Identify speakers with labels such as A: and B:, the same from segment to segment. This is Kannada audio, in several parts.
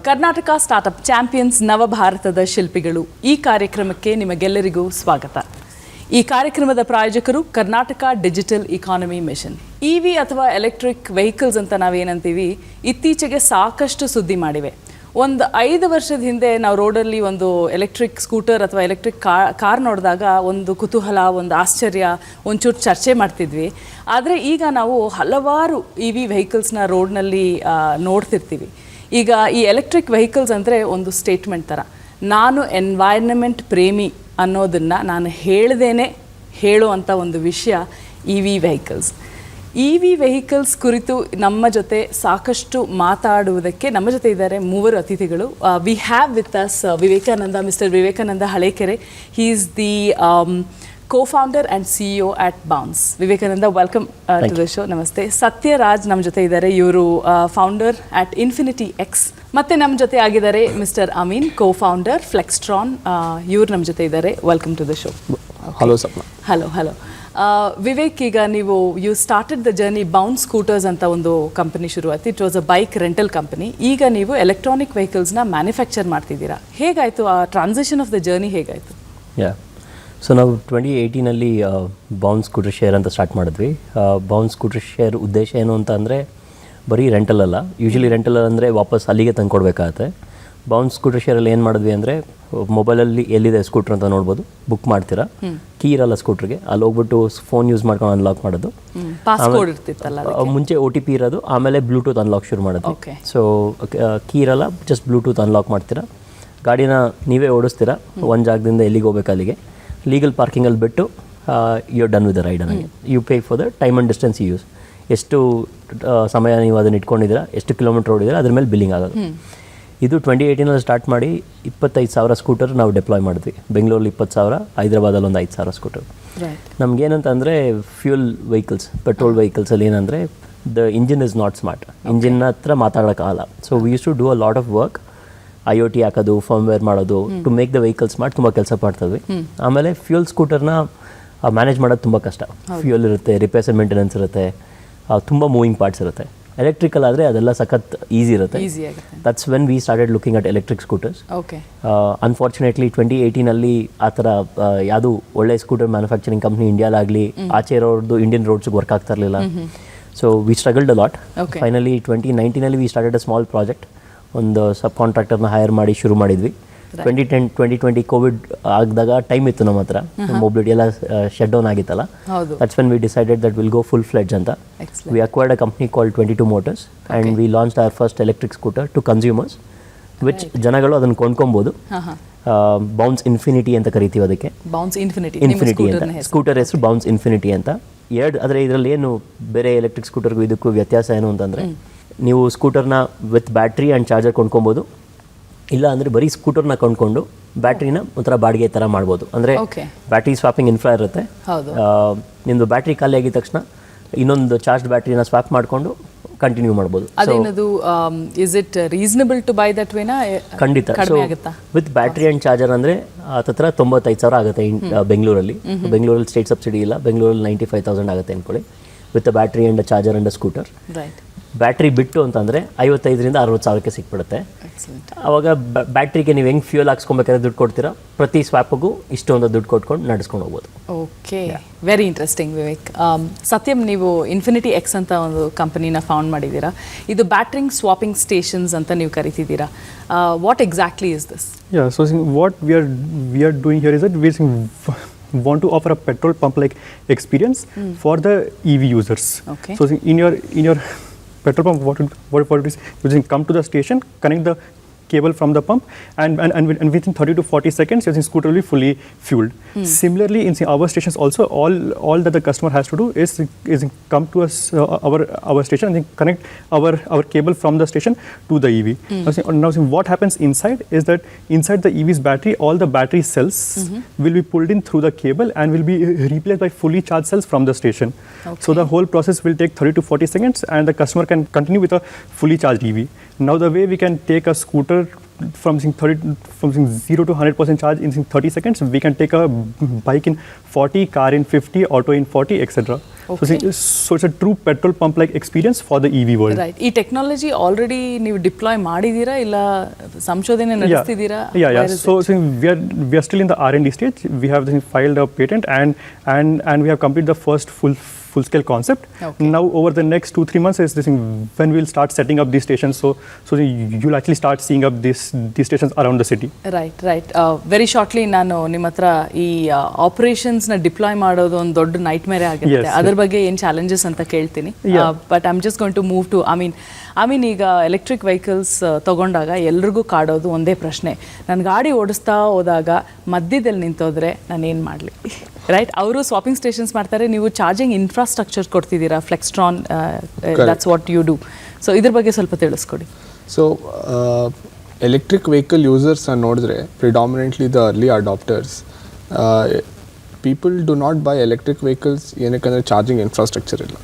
A: ಕರ್ನಾಟಕ ಸ್ಟಾರ್ಟ್ಅಪ್ ಚಾಂಪಿಯನ್ಸ್ ನವಭಾರತದ ಶಿಲ್ಪಿಗಳು ಈ ಕಾರ್ಯಕ್ರಮಕ್ಕೆ ನಿಮಗೆಲ್ಲರಿಗೂ ಸ್ವಾಗತ. ಈ ಕಾರ್ಯಕ್ರಮದ ಪ್ರಾಯೋಜಕರು Karnataka digital economy mission. EV ಅಥವಾ ಎಲೆಕ್ಟ್ರಿಕ್ ವೆಹಿಕಲ್ಸ್ ಅಂತ ನಾವೇನಂತೀವಿ, ಇತ್ತೀಚೆಗೆ ಸಾಕಷ್ಟು ಸುದ್ದಿ ಮಾಡಿವೆ. ಒಂದು 5 ವರ್ಷದ ಹಿಂದೆ ನಾವು ರೋಡಲ್ಲಿ ಒಂದು ಎಲೆಕ್ಟ್ರಿಕ್ ಸ್ಕೂಟರ್ ಅಥವಾ ಎಲೆಕ್ಟ್ರಿಕ್ ಕಾರ್ ನೋಡಿದಾಗ ಒಂದು ಕುತೂಹಲ, ಒಂದು ಆಶ್ಚರ್ಯ, ಒಂಚೂರು ಚರ್ಚೆ ಮಾಡ್ತಿದ್ವಿ. ಆದರೆ ಈಗ ನಾವು ಹಲವಾರು ಇವಿ ವೆಹಿಕಲ್ಸ್ನ ರೋಡ್ನಲ್ಲಿ ನೋಡ್ತಿರ್ತೀವಿ. ಈಗ ಈ ಎಲೆಕ್ಟ್ರಿಕ್ ವೆಹಿಕಲ್ಸ್ ಅಂದರೆ ಒಂದು ಸ್ಟೇಟ್ಮೆಂಟ್ ಥರ. ನಾನು ಎನ್ವೈರ್ನಮೆಂಟ್ ಪ್ರೇಮಿ ಅನ್ನೋದನ್ನು ನಾನು ಹೇಳ್ದೇನೆ ಹೇಳುವಂಥ ಒಂದು ವಿಷಯ E V vehicles. E V vehicles ಕುರಿತು ನಮ್ಮ ಜೊತೆ ಸಾಕಷ್ಟು ಮಾತಾಡುವುದಕ್ಕೆ ನಮ್ಮ ಜೊತೆ ಇದ್ದಾರೆ 3 ಅತಿಥಿಗಳು. We have with us Vivekananda, mister Vivekananda Halekere. He is the co-founder and CEO at Bounce. Vivekananda, welcome to the show. Namaste. Satyaraj ನಮ್ಮ ಜೊತೆ ಇದ್ದಾರೆ. ಇವರು ಫೌಂಡರ್ at Infinity X. ಮತ್ತೆ ನಮ್ಮ ಜೊತೆ ಆಗಿದ್ದಾರೆ ಮಿಸ್ಟರ್ ಅಮೀನ್, co-founder Flextron. ಇವರು ನಮ್ಮ ಜೊತೆ ಇದ್ದಾರೆ. Welcome to the show.
B: Hello Sapna.
A: Hello. Vivek, ಈಗ ನೀವು you started the journey Bounce scooters ಅಂತ ಒಂದು ಕಂಪನಿ ಶುರುವಾಯಿತು. It was a bike rental company. ಈಗ ನೀವು ಎಲೆಕ್ಟ್ರಾನಿಕ್ ವೆಹಿಕಲ್ಸ್ನ ಮ್ಯಾನುಫ್ಯಾಕ್ಚರ್ ಮಾಡ್ತಿದ್ದೀರಾ. ಹೇಗಾಯಿತು ಆ ಟ್ರಾನ್ಸಿಷನ್ ಆಫ್ ದ ಜರ್ನಿ? ಹೇಗಾಯಿತು?
B: ಸೊ ನಾವು 2018 ಬೌನ್ಸ್ ಸ್ಕೂಟರ್ ಶೇರ್ ಅಂತ ಸ್ಟಾರ್ಟ್ ಮಾಡಿದ್ವಿ. ಬೌನ್ಸ್ ಸ್ಕೂಟರ್ ಶೇರ್ ಉದ್ದೇಶ ಏನು ಅಂತ ಅಂದರೆ ಬರೀ ರೆಂಟಲ್ ಅಲ್ಲ. ಯೂಶ್ವಲಿ ರೆಂಟಲ್ ಅಂದರೆ ವಾಪಸ್ ಅಲ್ಲಿಗೆ ತಂದು ಕೊಡಬೇಕಾಗತ್ತೆ. ಬೌನ್ಸ್ ಸ್ಕೂಟರ್ ಶೇರಲ್ಲಿ ಏನು ಮಾಡಿದ್ವಿ ಅಂದರೆ, ಮೊಬೈಲಲ್ಲಿ ಎಲ್ಲಿದೆ ಸ್ಕೂಟ್ರ್ ಅಂತ ನೋಡ್ಬೋದು, ಬುಕ್ ಮಾಡ್ತೀರಾ, ಕೀ ಇರಲ್ಲ ಸ್ಕೂಟ್ರಿಗೆ, ಅಲ್ಲಿ ಹೋಗ್ಬಿಟ್ಟು ಫೋನ್ ಯೂಸ್ ಮಾಡ್ಕೊಂಡು ಅನ್ಲಾಕ್ ಮಾಡೋದು. ಮುಂಚೆ OTP ಇರೋದು, ಆಮೇಲೆ ಬ್ಲೂಟೂತ್ ಅನ್ಲಾಕ್ ಶುರು ಮಾಡೋದು. ಸೊ ಕೀ ಇರಲ್ಲ, ಜಸ್ಟ್ ಬ್ಲೂಟೂತ್ ಅನ್ಲಾಕ್ ಮಾಡ್ತೀರಾ, ಗಾಡಿನ ನೀವೇ ಓಡಿಸ್ತೀರಾ, ಒಂದು ಜಾಗದಿಂದ ಎಲ್ಲಿಗೆ ಹೋಗ್ಬೇಕು ಅಲ್ಲಿಗೆ, ಲೀಗಲ್ ಪಾರ್ಕಿಂಗಲ್ಲಿ ಬಿಟ್ಟು you are done with the ride. ನನಗೆ you pay for the time and distance use. ಎಷ್ಟು ಸಮಯ ನೀವು ಅದನ್ನು ಇಟ್ಕೊಂಡಿದ್ದೀರಾ, ಎಷ್ಟು ಕಿಲೋಮೀಟ್ರ್ ಓಡಿದ್ದೀರಾ, ಅದ್ರ ಮೇಲೆ ಬಿಲ್ಲಿಂಗ್ ಆಗೋದು. ಇದು 2018 ಸ್ಟಾರ್ಟ್ ಮಾಡಿ 25,000 ಸ್ಕೂಟರ್ ನಾವು ಡೆಪ್ಲಾಯ್ ಮಾಡಿದ್ವಿ. ಬೆಂಗಳೂರಲ್ಲಿ 20,000, ಹೈದರಾಬಾದಲ್ಲಿ ಒಂದು 5,000 ಸ್ಕೂಟರ್. ನಮಗೇನಂತಂದರೆ ಫ್ಯೂಲ್ ವೆಹಿಕಲ್ಸ್, ಪೆಟ್ರೋಲ್ ವೆಹಿಕಲ್ಸಲ್ಲಿ ಏನಂದರೆ the engine is not smart. Engine ಹತ್ರ ಮಾತಾಡೋಕ್ಕಾಗಲ್ಲ. So we use to do a lot of work. IoT ಹಾಕೋದು, ಫರ್ಮ್ವೇರ್ ಮಾಡೋದು, to make the vehicles smart, ತುಂಬ ಕೆಲಸ ಮಾಡ್ತದ್ವಿ. ಆಮೇಲೆ ಫ್ಯೂಲ್ ಸ್ಕೂಟರ್ನ ಮ್ಯಾನೇಜ್ ಮಾಡೋದು ತುಂಬ ಕಷ್ಟ. ಫ್ಯೂಲ್ ಇರುತ್ತೆ, ರಿಪೇರ್ಸ್ ಆ್ಯಂಡ್ ಮೇಂಟೆನೆನ್ಸ್ ಇರುತ್ತೆ, ತುಂಬ ಮೂವಿಂಗ್ ಪಾರ್ಟ್ಸ್ ಇರುತ್ತೆ. ಎಲೆಕ್ಟ್ರಿಕಲ್ ಆದರೆ ಅದೆಲ್ಲ ಸಖತ್ ಈಸಿ ಇರುತ್ತೆ. That's when we started looking at electric scooters. Unfortunately 2018 ಆ ಥರ ಯಾವುದು ಒಳ್ಳೆ ಸ್ಕೂಟರ್ ಮ್ಯಾನುಫ್ಯಾಕ್ಚರಿಂಗ್ ಕಂಪ್ನಿ ಇಂಡಿಯಾಲಾಗಲಿ ಆಚೆ ಇರೋರ್ದು ಇಂಡಿಯನ್ ರೋಡ್ಸ್ಗೆ ವರ್ಕ್ ಆಗ್ತಾ ಇರಲಿಲ್ಲ. So we struggled a lot. Finally 2019 we started a small project. ಒಂದು ಸಬ್ ಕಾಂಟ್ರಾಕ್ಟರ್ನ ಹೈರ್ ಮಾಡಿ ಶುರು ಮಾಡಿದ್ವಿ. 2020 ಕೋವಿಡ್ ಆಗಿದಾಗ ಟೈಮ್ ಇತ್ತು ನಮ್ಮ ಹತ್ರ, ಮೊಬಿಲಿಟಿ ಎಲ್ಲ ಶಟ್ ಡೌನ್ ಆಗಿತ್ತಲ್ಲ. That's when we decided that will go full fledged ಅಂತ. We acquired a company called 22 Motors and we launched our first electric scooter to consumers, which ಜನಗಳು ಅದನ್ನು ಕೊಂಡ್ಕೊಬೋದು. ಬೌನ್ಸ್ ಇನ್ಫಿನಿಟಿ ಅಂತ ಕರಿತೀವಿ ಅದಕ್ಕೆ. ಇನ್ಫಿನಿಟಿ ಅಂತ ಸ್ಕೂಟರ್ ಹೆಸರು ಬೌನ್ಸ್ ಇನ್ಫಿನಿಟಿ ಅಂತ. ಆದರೆ ಇದರಲ್ಲಿ ಏನು ಬೇರೆ ಎಲೆಕ್ಟ್ರಿಕ್ ಸ್ಕೂಟರ್ಗೂ ಇದಕ್ಕೂ ವ್ಯತ್ಯಾಸ ಏನು ಅಂತಂದರೆ, ನೀವು ಸ್ಕೂಟರ್ನ ವಿತ್ ಬ್ಯಾಟ್ರಿ ಆ್ಯಂಡ್ ಚಾರ್ಜರ್ ಕೊಂಡ್ಕೊಬೋದು. ಇಲ್ಲ ಅಂದರೆ ಬರೀ ಸ್ಕೂಟರ್ನ ಕೊಂಡ್ಕೊಂಡು ಬ್ಯಾಟ್ರಿನ ಒಂಥರ ಬಾಡಿಗೆ ಥರ ಮಾಡ್ಬೋದು. ಅಂದರೆ ಬ್ಯಾಟ್ರಿ ಸ್ವಾಪಿಂಗ್ ಇನ್ಫ್ರಾ ಇರುತ್ತೆ. ನಿಮ್ಮದು ಬ್ಯಾಟ್ರಿ ಖಾಲಿ ಆಗಿದ ತಕ್ಷಣ ಇನ್ನೊಂದು ಚಾರ್ಜ್ ಬ್ಯಾಟ್ರಿನ ಸ್ವಾಪ್ ಮಾಡಿಕೊಂಡು ಕಂಟಿನ್ಯೂ ಮಾಡ್ಬೋದು. ಖಂಡಿತ. So with battery and charger ಅಂದರೆ ಹತ್ತಿರ 95,000 ಆಗುತ್ತೆ ಬೆಂಗಳೂರಲ್ಲಿ. ಬೆಂಗಳೂರಲ್ಲಿ ಸ್ಟೇಟ್ ಸಬ್ಸಿಡಿ ಇಲ್ಲ. ಬೆಂಗಳೂರಲ್ಲಿ 95,000 ಆಗುತ್ತೆ ಅಂದ್ಕೊಳ್ಳಿ, with battery and charger and scooter. Battery ಬಿಟ್ಟು ಅಂತಂದರೆ 55,000 to 60,000 ಸಿಕ್ಬಿಡುತ್ತೆ. ಅವಾಗ ಬ್ಯಾಟ್ರಿಗೆ ನೀವು ಹೆಂಗೆ ಫ್ಯೂಲ್ ಹಾಕ್ಸ್ಕೊಬೇಕಾದ್ರೆ ದುಡ್ಡು ಕೊಡ್ತೀರಾ, ಪ್ರತಿ ಸ್ವಾಪಿಗೂ ಇಷ್ಟೊಂದು ದುಡ್ಡು ಕೊಟ್ಕೊಂಡು ನಡೆಸ್ಕೊಂಡು ಹೋಗ್ಬೋದು.
A: Okay, very interesting Vivek. ಸತ್ಯಂ, ನೀವು ಇನ್ಫಿನಿಟಿ ಎಕ್ಸ್ ಅಂತ ಒಂದು ಕಂಪನಿನ ಫೌಂಡ್ ಮಾಡಿದ್ದೀರಾ. ಇದು ಬ್ಯಾಟ್ರಿಂಗ್ ಸ್ವಾಪಿಂಗ್ ಸ್ಟೇಷನ್ಸ್ ಅಂತ ನೀವು ಕರಿತಿದ್ದೀರಾ. What exactly is this?
C: So what we are doing here is that we want to offer a petrol pump like experience for the EV users. So in your petrol pump, what it is, you just come to the station, connect the cable from the pump, and within 30 to 40 seconds your scooter will be fully fueled. Similarly, in our stations also, all that the customer has to do is come to us our station and then connect our cable from the station to the EV. Now what happens inside is that inside the EV's battery, all the battery cells will be pulled in through the cable and will be replaced by fully charged cells from the station. So the whole process will take 30 to 40 seconds and the customer can continue with a fully charged EV. Now the way we can take a scooter from 0 to 100% charge in 30 seconds, we can take a bike in 40, car in 50, auto in 40, etc. So it's a true petrol pump like experience for the EV world.
A: Right. ಈ ಟೆಕ್ನಾಲಜಿ ಆಲ್ರೆಡಿ ನೀವು ಡಿಪ್ಲಾಯ್ ಮಾಡಿದ್ದೀರಾ ಇಲ್ಲ ಸಂಶೋಧನೆ ನಡೆಸ್ತಿದ್ದೀರಾ?
C: So we are still in the R&D stage. We have filed a patent and we have completed the first full scale concept.
A: Okay.
C: Now over the next 2-3 months is this thing when we'll start setting up these stations. So you'll actually start seeing up these stations around the city.
A: Right. Very shortly ನಾನು ನಿಮ್ಮ ಹತ್ರ ಈ ಆಪರೇಷನ್ಸ್ನ ಡಿಪ್ಲಾಯ್ ಮಾಡೋದು ಒಂದು ದೊಡ್ಡ ನೈಟ್ ಮೇರೆ ಆಗುತ್ತೆ.
C: Yes,
A: ಅದ್ರ ಬಗ್ಗೆ ಏನು ಚಾಲೆಂಜಸ್ ಅಂತ ಕೇಳ್ತೀನಿ. But I am just going to move to I mean ಈಗ ಎಲೆಕ್ಟ್ರಿಕ್ ವೆಹಿಕಲ್ಸ್ ತೊಗೊಂಡಾಗ ಎಲ್ರಿಗೂ ಕಾಡೋದು ಒಂದೇ ಪ್ರಶ್ನೆ, ನಾನು ಗಾಡಿ ಓಡಿಸ್ತಾ ಹೋದಾಗ ಮಧ್ಯದಲ್ಲಿ ನಿಂತೋದ್ರೆ ನಾನು ಏನು ಮಾಡಲಿ? ರೈಟ್. ಅವರು ಸ್ವಾಪಿಂಗ್ ಸ್ಟೇಷನ್ಸ್ ಮಾಡ್ತಾರೆ, ನೀವು ಚಾರ್ಜಿಂಗ್ ಇನ್ಫ್ರಾಸ್ಟ್ರಕ್ಚರ್ ಕೊಡ್ತಿದ್ದೀರಾ, Flextron, that's what you do. So ಇದ್ರ ಬಗ್ಗೆ ಸ್ವಲ್ಪ ತಿಳಿಸ್ಕೊಡಿ.
D: ಸೊ ಎಲೆಕ್ಟ್ರಿಕ್ ವೆಹಿಕಲ್ ಯೂಸರ್ಸ್ ನೋಡಿದ್ರೆ predominantly the early adopters people do not buy electric vehicles ಏನಕ್ಕಂದರೆ ಚಾರ್ಜಿಂಗ್ ಇನ್ಫ್ರಾಸ್ಟ್ರಕ್ಚರ್ ಇಲ್ಲ.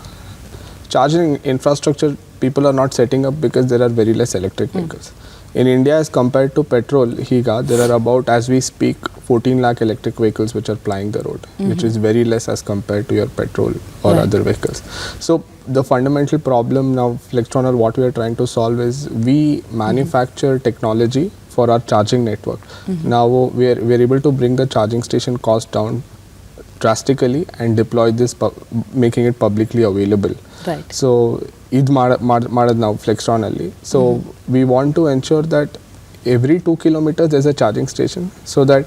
D: Charging infrastructure people are not setting up because there are very less electric vehicles. In India as compared to petrol, there are about, as we speak, 14 lakh electric vehicles which are plying the road, which is very less as compared to your petrol or other vehicles. So the fundamental problem now, Flextron, or what we are trying to solve is we manufacture technology for our charging network. Now we are able to bring the charging station cost down drastically and deploy this, making it publicly available.
A: Right.
D: So ಇದು ಮಾಡೋದು ನಾವು ಫ್ಲೆಕ್ಸ್ಟ್ರಾನಲ್ಲಿ. So we want to ensure that every 2 kilometers there's a charging station, so that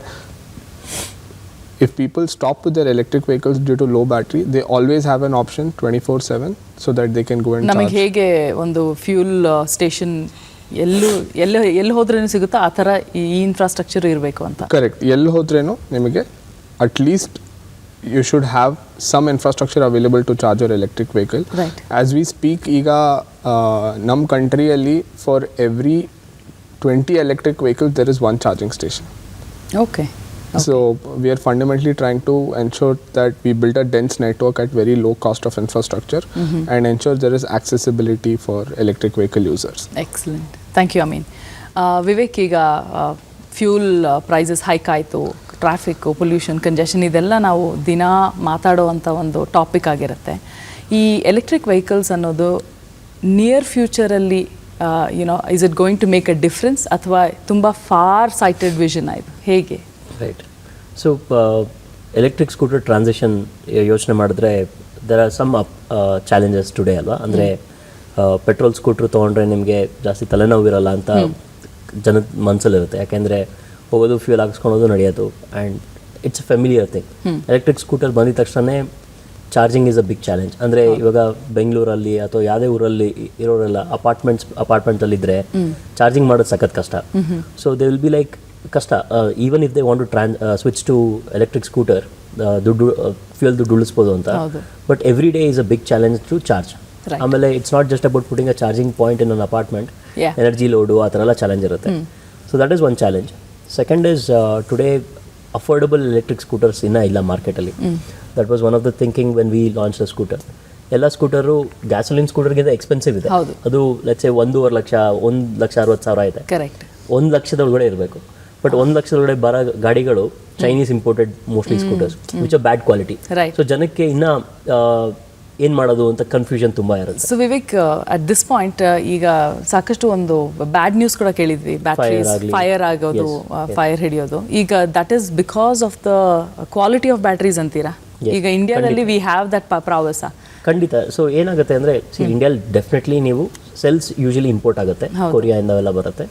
D: if people stop with their electric vehicles due to low battery, they always have an option 24/7 so that they can go and charge.
A: ನಮಗೆ ಹೇಗೆ ಒಂದು ಫ್ಯೂಲ್ ಸ್ಟೇಷನ್ ಎಲ್ಲಿ ಹೋದ್ರೇನು ಸಿಗುತ್ತಾ ಆ ಥರ ಈ ಇನ್ಫ್ರಾಸ್ಟ್ರಕ್ಚರ್ ಇರಬೇಕು ಅಂತ.
D: ಕರೆಕ್ಟ್. ಎಲ್ಲಿ ಹೋದ್ರೇನು ನಿಮಗೆ at least you should have some infrastructure available to charge your electric vehicle.
A: Right.
D: As we speak, ಈಗ ನಮ್ಮ ಕಂಟ್ರಿಯಲ್ಲಿ for every 20 electric vehicles there is one charging station.
A: Okay.
D: So we are fundamentally trying to ensure that we build a dense network at very low cost of infrastructure and ensure there is accessibility for electric vehicle users.
A: Excellent. Thank you, Amin. Vivek, ಈಗ ಫ್ಯೂಲ್ ಪ್ರೈಸಸ್ ಹೈಕ್ ಆಯಿತು, ಟ್ರಾಫಿಕ್ಕು, ಪೊಲ್ಯೂಷನ್, ಕಂಜೆಷನ್, ಇದೆಲ್ಲ ನಾವು ದಿನ ಮಾತಾಡೋವಂಥ ಒಂದು ಟಾಪಿಕ್ ಆಗಿರುತ್ತೆ. ಈ ಎಲೆಕ್ಟ್ರಿಕ್ ವೆಹಿಕಲ್ಸ್ ಅನ್ನೋದು ನಿಯರ್ ಫ್ಯೂಚರಲ್ಲಿ is it going to make a difference ಅಥವಾ ತುಂಬ ಫಾರ್ ಸೈಟೆಡ್ ವಿಷನ್ ಆಯಿತು, ಹೇಗೆ?
B: Right. So electric scooter transition ಯೋಚನೆ ಮಾಡಿದ್ರೆ there are some challenges today ಅಲ್ವಾ. ಅಂದರೆ ಪೆಟ್ರೋಲ್ ಸ್ಕೂಟ್ರ್ ತೊಗೊಂಡ್ರೆ ನಿಮಗೆ ಜಾಸ್ತಿ ತಲೆನೋವಿರಲ್ಲ ಅಂತ ಜನದ ಮನಸ್ಸಲ್ಲಿರುತ್ತೆ. ಯಾಕೆಂದರೆ ಹೋಗೋದು ಫ್ಯೂಲ್ ಹಾಕ್ಸ್ಕೊಳೋದು ನಡೆಯೋದು and it's a familiar thing. Electric scooter ಬಂದಿದ ತಕ್ಷಣ charging is a big challenge. ಅಂದರೆ ಇವಾಗ ಬೆಂಗಳೂರಲ್ಲಿ ಅಥವಾ ಯಾವುದೇ ಊರಲ್ಲಿ ಇರೋರೆಲ್ಲ ಅಪಾರ್ಟ್ಮೆಂಟಲ್ಲಿದ್ದರೆ ಚಾರ್ಜಿಂಗ್ ಮಾಡೋದು ಸಖತ್ ಕಷ್ಟ. So they will be like ಕಷ್ಟ. Even if they want to switch to electric scooter, ದುಡ್ಡು ಫ್ಯೂಯಲ್ ದುಡ್ಡು ಉಳಿಸ್ಬೋದು ಅಂತ. But every day is a big challenge to charge. ಆಮೇಲೆ it's not just about putting a charging point in an apartment, energy load ಆ ಥರ ಎಲ್ಲ ಚಾಲೆಂಜ್ ಇರುತ್ತೆ. So that is one challenge. Second is today affordable electric scooters ಇನ್ನೂ ಇಲ್ಲ ಮಾರ್ಕೆಟಲ್ಲಿ. That was one of the thinking when we launch the scooter. ಎಲ್ಲ ಸ್ಕೂಟರು ಗ್ಯಾಸೋಲಿನ್ ಸ್ಕೂಟರ್ಗಿಂತ ಎಕ್ಸ್ಪೆನ್ಸಿವ್ ಇದೆ. ಅದು ಲೆಟ್ಸ್ ಸೇ 1.5 ಲಕ್ಷ, 1,60,000 ಇದೆ.
A: ಕರೆಕ್ಟ್.
B: 1 ಲಕ್ಷದ ಒಳಗಡೆ ಇರಬೇಕು. ಬಟ್ 1 ಲಕ್ಷದ ಒಳಗಡೆ ಬರೋ ಗಾಡಿಗಳು Chinese imported mostly scooters which are bad quality. So ಜನಕ್ಕೆ ಇನ್ನೂ ಏನು ಮಾಡೋದು ಅಂತ ಕನ್ಫ್ಯೂಷನ್ ತುಂಬ ಇರುತ್ತೆ.
A: So Vivek, at this point ಈಗ ಸಾಕಷ್ಟು ಒಂದು ಬ್ಯಾಡ್ ನ್ಯೂಸ್ ಕೂಡ ಕೇಳಿದ್ವಿ, ಬ್ಯಾಟ್ರೀಸ್ ಫೈರ್ ಆಗೋದು, ಫೈರ್ ಹಿಡಿಯೋದು. ಈಗ that is because of the quality of batteries ಅಂತೀರಾ? ಈಗ ಇಂಡಿಯಾದಲ್ಲಿ ವಿ ಹ್ಯಾವ್ ದಟ್ ಪ್ರಾವಸ.
B: ಖಂಡಿತ. ಸೊ ಏನಾಗುತ್ತೆ ಅಂದರೆ ಇಂಡಿಯಾದಲ್ಲಿ ಡೆಫಿನೆಟ್ಲಿ ನೀವು ಸೆಲ್ಸ್ ಯೂಶಲಿ ಇಂಪೋರ್ಟ್ ಆಗುತ್ತೆ, ಕೊರಿಯಾದಿಂದ ಎಲ್ಲ ಬರುತ್ತೆ.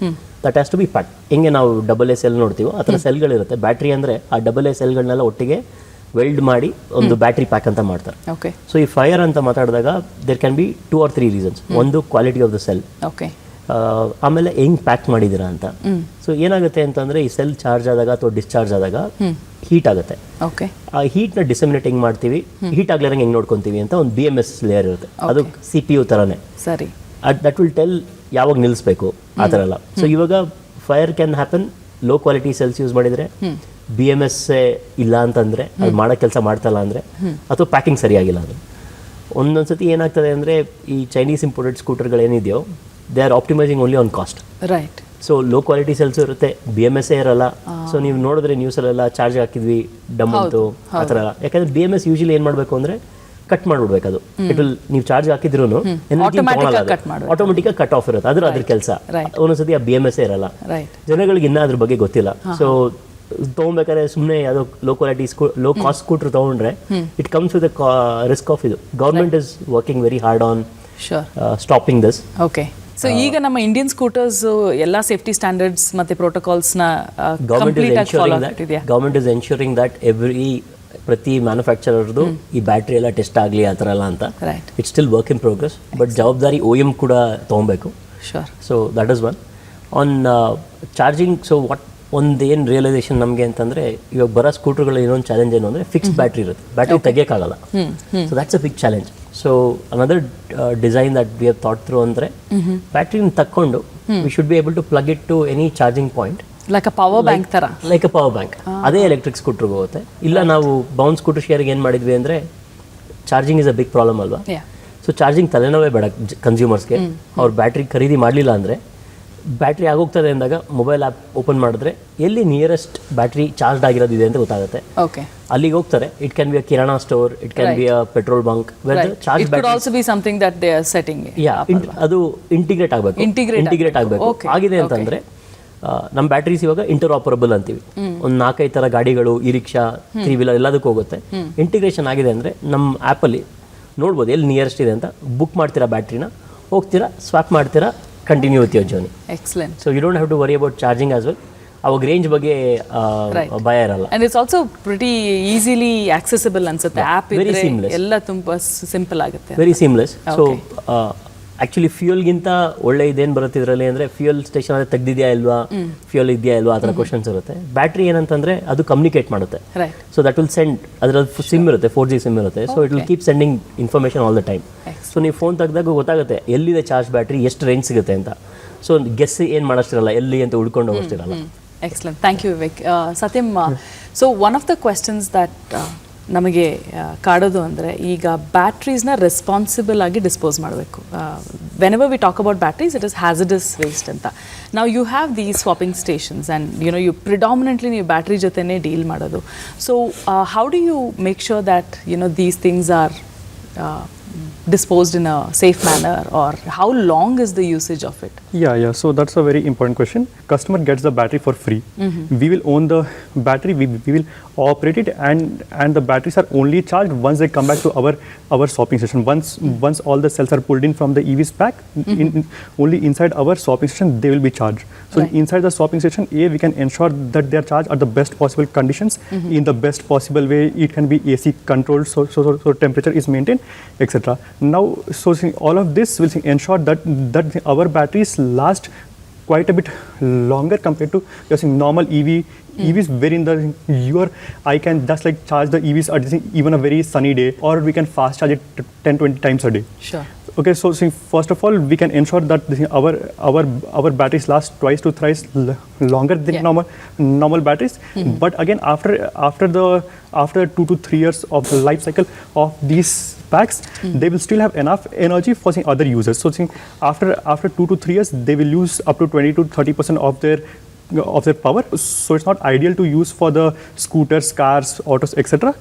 B: That has to be pack. ಹೆಂಗೆ ನಾವು AA ಸೆಲ್ ನೋಡ್ತೀವೋ ಆ ಥರ ಸೆಲ್ಗಳಿರುತ್ತೆ. ಬ್ಯಾಟ್ರಿ ಅಂದರೆ ಆ AA ಸೆಲ್ಗಳನ್ನೆಲ್ಲ ಒಟ್ಟಿಗೆ ವೆಲ್ಡ್ ಮಾಡಿ ಒಂದು ಬ್ಯಾಟ್ರಿ ಪ್ಯಾಕ್ ಅಂತ ಮಾಡ್ತಾರೆ.
A: ಓಕೆ.
B: ಸೊ ಈ ಫೈರ್ ಅಂತ ಮಾತಾಡಿದಾಗ there can be 2 or 3 reasons. ಒಂದು quality of the cell,
A: okay,
B: ಆಮೇಲೆ ಹೆಂಗೆ ಪ್ಯಾಕ್ ಮಾಡಿದ್ದೀರಾ ಅಂತ. ಸೊ ಏನಾಗುತ್ತೆ ಅಂತಂದರೆ ಈ ಸೆಲ್ ಚಾರ್ಜ್ ಆದಾಗ ಅಥವಾ ಡಿಸ್ಚಾರ್ಜ್ ಆದಾಗ ಹೀಟ್ ಆಗುತ್ತೆ.
A: ಓಕೆ.
B: ಆ ಹೀಟ್ನ ಡಿಸಮಿನೇಟ್ ಹೆಂಗೆ ಮಾಡ್ತೀವಿ, ಹೀಟ್ ಆಗ್ಲಾರಂಗೆ ಹೆಂಗೆ ನೋಡ್ಕೊತೀವಿ ಅಂತ ಒಂದು BMS ಲೇಯರ್ ಇರುತ್ತೆ. ಅದು CPU ಥರನೇ.
A: ಸರಿ.
B: ದಟ್ ವಿಲ್ ಟೆಲ್ ಯಾವಾಗ ನಿಲ್ಲಿಸ್ಬೇಕು ಆ ಥರ ಎಲ್ಲ. ಸೊ ಇವಾಗ fire can happen low quality cells use ಮಾಡಿದರೆ, BMS ಇಲ್ಲ ಅಂತಂದರೆ, ಅದು ಮಾಡೋ ಕೆಲಸ ಮಾಡ್ತಲ್ಲ ಅಂದರೆ, ಅಥವಾ ಪ್ಯಾಕಿಂಗ್ ಸರಿಯಾಗಿಲ್ಲ. ಅದು ಒಂದೊಂದು ಸತಿ ಏನಾಗ್ತದೆ ಅಂದರೆ ಈ ಚೈನೀಸ್ ಇಂಪೋರ್ಟೆಡ್ ಸ್ಕೂಟರ್ಗಳೇನಿದೆಯೋ they are optimizing only on cost.
A: Right.
B: So low quality cells ಇರುತ್ತೆ, BMS ಇರಲ್ಲ. ಸೊ ನೀವು ನೋಡಿದ್ರೆ ನ್ಯೂಸಲ್ಲೆಲ್ಲ ಚಾರ್ಜ್ ಹಾಕಿದ್ವಿ ಡಮ್ ಅಂತು ಆ ಥರ ಎಲ್ಲ. ಯಾಕಂದರೆ BMS ಯೂಶಲಿ ಏನು ಮಾಡಬೇಕು ಅಂದರೆ ಕಟ್ ಮಾಡ್ಬಿಡ್ಬೇಕು ಅದು. ಇಟ್ ವಿಲ್ ನೀವು ಚಾರ್ಜ್ ಹಾಕಿದ್ರು ಆಟೋಮೆಟಿಕ್ ಕಟ್ ಆಫ್ ಇರುತ್ತೆ, ಅದ್ರ ಕೆಲಸ. ಒಂದೊಂದ್ಸತಿ ಆ BMS ಇರಲ್ಲ, ಜನಗಳಿಗೆ ಇನ್ನೂ ಅದ್ರ ಬಗ್ಗೆ ಗೊತ್ತಿಲ್ಲ. ಸೊ ತೊಗೊಬೇಕಾದ್ರೆ ಸುಮ್ಮನೆ ಯಾವುದೋ ಲೋ ಕಾಸ್ಟ್ ಸ್ಕೂಟರ್ ತೊಗೊಂಡ್ರೆ it comes with risk of ಇದು. Government is working very hard on stopping this.
A: Okay, so ಈಗ ನಮ್ಮ ಇಂಡಿಯನ್ ಸ್ಕೂಟರ್ಸ್ ಎಲ್ಲ ಸೇಫ್ಟಿ ಸ್ಟ್ಯಾಂಡರ್ಡ್ಸ್ ಮತ್ತೆ ಪ್ರೋಟೋಕಾಲ್ಸ್ನ
B: ಗೌರ್ಮೆಂಟ್ ಇಸ್ ಎನ್ಶೂರಿಂಗ್ ದಟ್ ಪ್ರತಿ ಮ್ಯಾನುಫ್ಯಾಕ್ಚರರ್ದು ಈ ಬ್ಯಾಟ್ರಿ ಎಲ್ಲ ಟೆಸ್ಟ್ ಆಗಲಿ ಆ ಥರ ಎಲ್ಲ ಅಂತ. It's still work in progress, but ಜವಾಬ್ದಾರಿ OEM ಕೂಡ ತೊಗೊಬೇಕು. So that is one. On charging, so ಏನು ರಿಯಲೈಸೇಷನ್ ನಮಗೆ ಅಂತಂದರೆ, ಇವಾಗ ಬರೋ ಸ್ಕೂಟರ್ಗಳು ಇನ್ನೊಂದು ಚಾಲೆಂಜ್ ಏನು ಅಂದರೆ ಫಿಕ್ಸ್ಡ್ ಬ್ಯಾಟ್ರಿ ಇರುತ್ತೆ, ಬ್ಯಾಟ್ರಿ ತೆಗಿಯೋಕ್ಕಾಗಲ್ಲ. So that's a big challenge. So another design that we have thought through ಅಂದರೆ ಬ್ಯಾಟ್ರಿನ ತಕ್ಕೊಂಡು we should be able to plug it to any charging point,
A: like a power bank ಥರ.
B: Like a power bank. ಅದೇ ಎಲೆಕ್ಟ್ರಿಕ್ ಸ್ಕೂಟ್ರಿಗೆ ಹೋಗುತ್ತೆ. ಇಲ್ಲ ನಾವು ಬೌನ್ ಸ್ಕೂಟರ್ ಶೇರಿಗೆ ಏನು ಮಾಡಿದ್ವಿ ಅಂದರೆ, charging is a big problem ಅಲ್ವಾ. ಸೊ ಚಾರ್ಜಿಂಗ್ ತಲೆನೋವೇ ಬೇಡ ಕನ್ಸ್ಯೂಮರ್ಸ್ಗೆ. ಅವ್ರು ಬ್ಯಾಟ್ರಿ ಖರೀದಿ ಮಾಡಲಿಲ್ಲ ಅಂದರೆ, ಬ್ಯಾಟ್ರಿ ಆಗೋಗ್ತದೆ ಅಂದಾಗ ಮೊಬೈಲ್ ಆ್ಯಪ್ ಓಪನ್ ಮಾಡಿದ್ರೆ ಎಲ್ಲಿ ನಿಯರೆಸ್ಟ್ ಬ್ಯಾಟ್ರಿ ಚಾರ್ಜ್ ಆಗಿರೋದಿದೆ ಅಂತ ಗೊತ್ತಾಗುತ್ತೆ. ಅಲ್ಲಿಗೆ ಹೋಗ್ತಾರೆ. It can be a kirana store, it can be a petrol bunk where the charge battery. ಅದು ಇಂಟಿಗ್ರೇಟ್ ಆಗಬೇಕು. ಆಗಿದೆ ಅಂತಂದರೆ ನಮ್ಮ ಬ್ಯಾಟ್ರೀಸ್ ಇವಾಗ ಇಂಟರ್ಆಪರಬಲ್ ಅಂತೀವಿ. ಒಂದು 4-5 ಥರ ಗಾಡಿಗಳು, ಈ ರಿಕ್ಷಾ, 3 ವೀಲರ್ ಎಲ್ಲದಕ್ಕೂ ಹೋಗುತ್ತೆ. ಇಂಟಿಗ್ರೇಷನ್ ಆಗಿದೆ ಅಂದರೆ ನಮ್ಮ ಆ್ಯಪಲ್ಲಿ ನೋಡ್ಬೋದು ಎಲ್ಲಿ ನಿಯರೆಸ್ಟ್ ಇದೆ ಅಂತ. ಬುಕ್ ಮಾಡ್ತೀರಾ ಬ್ಯಾಟ್ರಿನ, ಹೋಗ್ತೀರಾ, ಸ್ವಾಪ್ ಮಾಡ್ತೀರಾ, continue with your journey.
A: Excellent.
B: So you don't have to worry about charging as well. ಅವಾಗ ರೇಂಜ್ ಬಗ್ಗೆ ಭಯ ಇರಲ್ಲ.
A: And it's also pretty easily accessible ಅನ್ಸುತ್ತೆ. ಆ್ಯಪ್ ಇದ್ರೆ ಎಲ್ಲ ತುಂಬ ಸಿಂಪಲ್ ಆಗುತ್ತೆ,
B: ವೆರಿ ಸೀಮ್ಲೆಸ್. ಸೊ ಆ್ಯಕ್ಚುಲಿ ಫ್ಯೂಯಲ್ಗಿಂತ ಒಳ್ಳೆ ಇದೇನು ಬರುತ್ತೆ ಇದರಲ್ಲಿ ಅಂದರೆ, ಫ್ಯೂಯಲ್ ಸ್ಟೇಷನ್ ಆದರೆ ತೆಗ್ದಿದೆಯಾ ಇಲ್ವಾ, ಫ್ಯೂಯಲ್ ಇದೆಯಾ ಇಲ್ವಾ, ಆ ಥರ ಕ್ವಶನ್ಸ್ ಇರುತ್ತೆ. ಬ್ಯಾಟ್ರಿ ಏನಂತಂದರೆ ಅದು ಕಮ್ಯುನಿಕೇಟ್ ಮಾಡುತ್ತೆ. ಸೊ ದಟ್ ವಿಲ್ ಸೆಂಡ್, ಅದರಲ್ಲಿ ಸಿಮ್ ಇರುತ್ತೆ, 4G ಸಿಮ್ ಇರುತ್ತೆ. So it will keep sending information all the time. So ನೀವು ಫೋನ್ ತೆಗೆದಾಗ ಗೊತ್ತಾಗುತ್ತೆ ಎಲ್ಲಿದೆ ಚಾರ್ಜ್ ಬ್ಯಾಟ್ರಿ, ಎಷ್ಟು ರೇಂಜ್ ಸಿಗುತ್ತೆ ಅಂತ. ಸೊ ಗೆಸ್ ಏನು ಮಾಡೋಷ್ಟಿರಲ್ಲ, ಎಲ್ಲಿ ಅಂತ ಹುಡ್ಕೊಂಡು ಹೋಗೋಷ್ಟಿರಲ್ಲ.
A: Excellent, thank you Vivek. Satyam, so one of the questions that ನಮಗೆ ಕಾಡೋದು ಅಂದರೆ, ಈಗ ಬ್ಯಾಟ್ರೀಸ್ನ ರೆಸ್ಪಾನ್ಸಿಬಲ್ ಆಗಿ ಡಿಸ್ಪೋಸ್ ಮಾಡಬೇಕು. Whenever we talk about batteries, it is hazardous waste ಅಂತ. ನಾವು you have these swapping stations and you predominantly ನೀವು ಬ್ಯಾಟ್ರಿ ಜೊತೆನೇ ಡೀಲ್ ಮಾಡೋದು. So how do you make sure that these things are disposed in a safe manner, or how long is the usage of it?
C: Yeah, so that's a very important question. Customer gets the battery for free. We will own the battery, we will operate it, and the batteries are only charged once they come back to our swapping station. Once all the cells are pulled in from the EV's pack, only inside our swapping station they will be charged. So inside the swapping station, we can ensure that they are charged at the best possible conditions, in the best possible way. It can be AC controlled, so temperature is maintained, etc. Now, so all of this will ensure that our batteries last quite a bit longer compared to just normal EVs, wherein I can just like charge the EVs at even a very sunny day, or we can fast charge it 10-20 times a day.
A: Sure.
C: Okay, so first of all, we can ensure that our batteries last twice to thrice longer than normal batteries. But again, after 2 to 3 years of the life cycle of these packs, they will still have enough energy for other users. So after 2 to 3 years, they will use up to 20 to 30% of their power. So it's not ideal to use for the scooters, cars, autos, etc.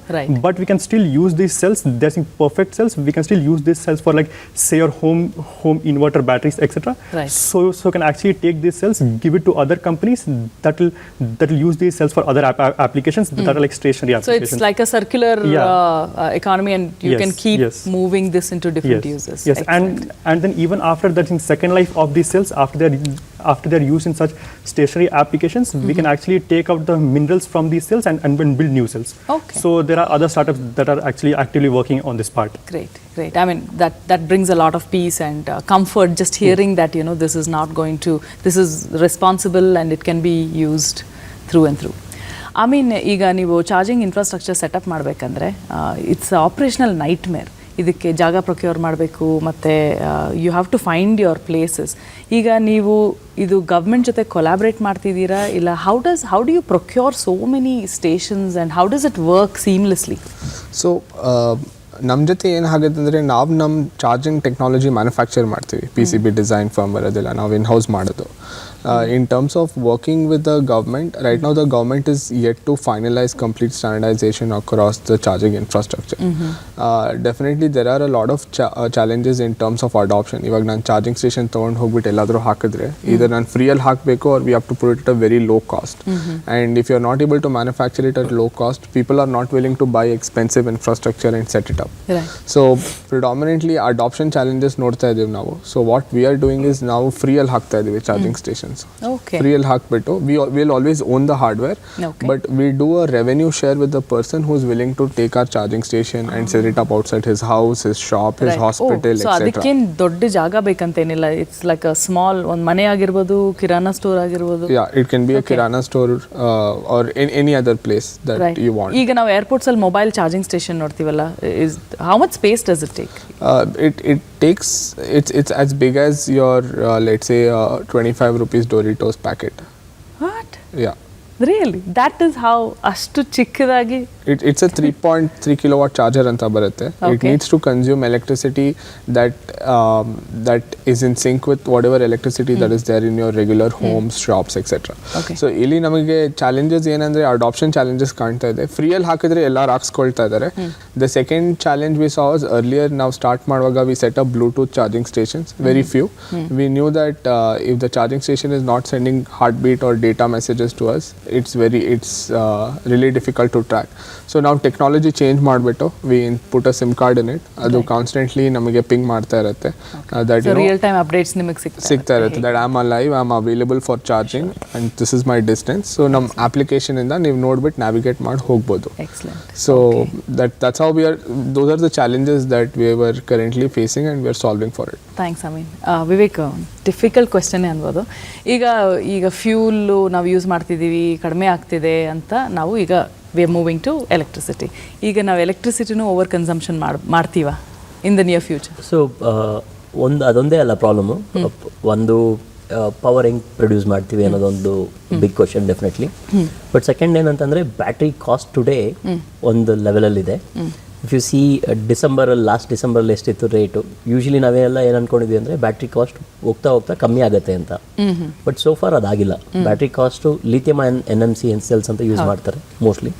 C: But we can still use these cells. They're perfect cells. We can still use these cells for, like, say, your home inverter batteries, etc. So you can actually take these cells, give it to other companies that will use these cells for other applications that are like stationary applications. So it's like
A: a circular economy, and you can keep moving this into different uses.
C: Yes, and then even after that, in second life of these cells, after they're used in such stationary applications, we can actually take out the minerals from these cells and build new cells.
A: Okay.
C: So there are other startups that are actually actively working on this part.
A: Great. I mean, that brings a lot of peace and comfort, just hearing that this is responsible and it can be used through and through. I mean, ಈಗ ನೀವು ಚಾರ್ಜಿಂಗ್ ಇನ್ಫ್ರಾಸ್ಟ್ರಕ್ಚರ್ ಸೆಟಪ್ ಮಾಡಬೇಕಂದ್ರೆ ಇಟ್ಸ್ ಆಪರೇಷನಲ್ ನೈಟ್ಮೇರ್. ಇದಕ್ಕೆ ಜಾಗ ಪ್ರೊಕ್ಯೂರ್ ಮಾಡಬೇಕು, ಮತ್ತು you have to find your places. ಈಗ ನೀವು ಇದು ಗೌರ್ಮೆಂಟ್ ಜೊತೆ ಕೊಲಾಬ್ರೇಟ್ ಮಾಡ್ತಿದ್ದೀರಾ, ಇಲ್ಲ how do you procure so many stations and how does it work seamlessly?
D: So ನಮ್ಮ ಜೊತೆ ಏನಾಗುತ್ತೆ ಅಂದರೆ, ನಾವು ನಮ್ಮ ಚಾರ್ಜಿಂಗ್ ಟೆಕ್ನಾಲಜಿ ಮ್ಯಾನುಫ್ಯಾಕ್ಚರ್ ಮಾಡ್ತೀವಿ. PCB ಡಿಸೈನ್ ಫರ್ಮರ್ ಅದೆಲ್ಲ ನಾವು ಇನ್ ಹೌಸ್ ಮಾಡೋದು. In terms of working with the government, right now the government is yet to finalize complete standardization across the charging infrastructure. Definitely there are a lot of challenges in terms of adoption. ಇವಾಗ ನಾನು ಚಾರ್ಜಿಂಗ್ ಸ್ಟೇಷನ್ ತೊಗೊಂಡು ಹೋಗ್ಬಿಟ್ಟು ಎಲ್ಲಾದರೂ ಹಾಕಿದ್ರೆ either ನಾನು ಫ್ರೀಯಲ್ಲಿ ಹಾಕಬೇಕು or we have to put it at a very low cost. And if you are not able to manufacture it at low cost, people are not willing to buy expensive infrastructure and set it up.
A: Right.
D: So predominantly adoption challenges ನೋಡ್ತಾ ಇದೀವಿ ನಾವು. So what we are doing is ನಾವು ಫ್ರೀಯಲ್ಲಿ ಹಾಕ್ತಾ ಇದೀವಿ ಚಾರ್ಜಿಂಗ್ ಸ್ಟೇಷನ್ಸ್.
A: Okay.
D: ಫ್ರೀಯಲ್ಲಿ ಹಾಕ್ಬಿಟ್ಟು we will always own the hardware,
A: Okay.
D: but we do a revenue share with the person who's willing to take our charging station and set it up outside his house, his shop, his hospital,
A: so
D: etc.
A: ಅದಕ್ಕೇನು ದೊಡ್ಡ ಜಾಗ ಬೇಕಂತೇನಿಲ್ಲ. ಇಟ್ಸ್ ಲೈಕ್ ಅ ಸ್ಮಾಲ್ ಒಂದು ಮನೆ ಆಗಿರ್ಬೋದು, ಕಿರಾನಾ ಸ್ಟೋರ್ ಆಗಿರ್ಬೋದು.
D: Yeah, it can be a kirana store or any other place that you want.
A: ಈಗ ನಾವು ಏರ್ಪೋರ್ಟ್ಸ್ ಅಲ್ಲಿ ಮೊಬೈಲ್ ಚಾರ್ಜಿಂಗ್ ಸ್ಟೇಷನ್ ನೋಡ್ತೀವಲ್ಲ, is how much space does it take?
D: It takes it's as big as your let's say 25 rupees Doritos packet.
A: What?
D: Yeah.
A: Really? That is how ಅಷ್ಟು ಚಿಕ್ಕದಾಗಿ?
D: It's a 3.3 kilowatt charger anta barutte. It
A: Okay.
D: needs to consume electricity that is in sync with whatever electricity that is there in your regular homes, shops, etc.
A: Okay.
D: So ಇಲ್ಲಿ ನಮಗೆ challenges ಏನಂದ್ರೆ adoption challenges ಕಾಣ್ತಾ ಇದೆ. ಫ್ರೀಯಲ್ಲಿ ಹಾಕಿದ್ರೆ ಎಲ್ಲರೂ ಹಾಕ್ಸ್ಕೊಳ್ತಾ ಇದ್ದಾರೆ. The second challenge we saw was earlier ನಾವು ಸ್ಟಾರ್ಟ್ ಮಾಡುವಾಗ we set up Bluetooth charging stations, very few. We knew that if the charging station is not sending heartbeat or data messages to us, it's really difficult to track. So now technology change ಮಾಡಿಬಿಟ್ಟು we put a SIM card in it. ಅದು ಕಾನ್ಸ್ಟೆಂಟ್ಲಿ ನಮಗೆ ಪಿಂಗ್ ಮಾಡ್ತಾ ಇರುತ್ತೆ. That
A: ರಿಯಲ್ ಟೈಮ್ ಅಪ್ಡೇಟ್ಸ್ ನಿಮಗೆ
D: ಸಿಗ್ತಾ ಇರುತ್ತೆ. That I'm alive, I'm available for charging and this is my distance. So ನಮ್ಮ ಅಪ್ಲಿಕೇಶನ್ ಇಂದ ನೀವು ನೋಡ್ಬಿಟ್ಟು ನ್ಯಾವಿಗೇಟ್ ಮಾಡಿ ಹೋಗ್ಬೋದು.
A: Excellent.
D: So that's how those are the challenges that we were currently facing and we are solving for it.
A: Thanks Amin. Vivek, difficult ಕ್ವೆಶ್ಚನ್ನೇ ಅನ್ಬೋದು. ಈಗ ಫ್ಯೂಲು ನಾವು ಯೂಸ್ ಮಾಡ್ತಿದ್ದೀವಿ, ಕಡಿಮೆ ಆಗ್ತಿದೆ ಅಂತ ನಾವು ಈಗ we are moving to electricity. ಈಗ ನಾವು ಎಲೆಕ್ಟ್ರಿಸಿಟಿನೂ ಓವರ್ ಕನ್ಸಂಪ್ಷನ್ ಮಾಡ್ತೀವ in the near future?
B: So ಅದೊಂದೇ ಅಲ್ಲ ಪ್ರಾಬ್ಲಮ್ಮು. ಒಂದು ಪವರ್ ಹೆಂಗೆ ಪ್ರೊಡ್ಯೂಸ್ ಮಾಡ್ತೀವಿ ಅನ್ನೋದೊಂದು big question definitely. But second ಏನಂತಂದರೆ ಬ್ಯಾಟ್ರಿ ಕಾಸ್ಟ್ ಟುಡೇ ಒಂದು ಲೆವೆಲಲ್ಲಿದೆ. ಇಫ್ ಯು ಸಿ ಲಾಸ್ಟ್ ಡಿಸೆಂಬರಲ್ಲಿ ಎಷ್ಟಿತ್ತು ರೇಟು, ಯೂಶಲಿ ನಾವೆಲ್ಲ ಏನು ಅಂದ್ಕೊಂಡಿದ್ವಿ ಅಂದರೆ ಬ್ಯಾಟ್ರಿ ಕಾಸ್ಟ್ ಹೋಗ್ತಾ ಹೋಗ್ತಾ ಕಮ್ಮಿ ಆಗುತ್ತೆ ಅಂತ. ಬಟ್ ಸೋ ಫಾರ್ ಅದಾಗಿಲ್ಲ. Battery cost lithium NMC cells ಅಂತ ಯೂಸ್ ಮಾಡ್ತಾರೆ ಮೋಸ್ಟ್ಲಿ.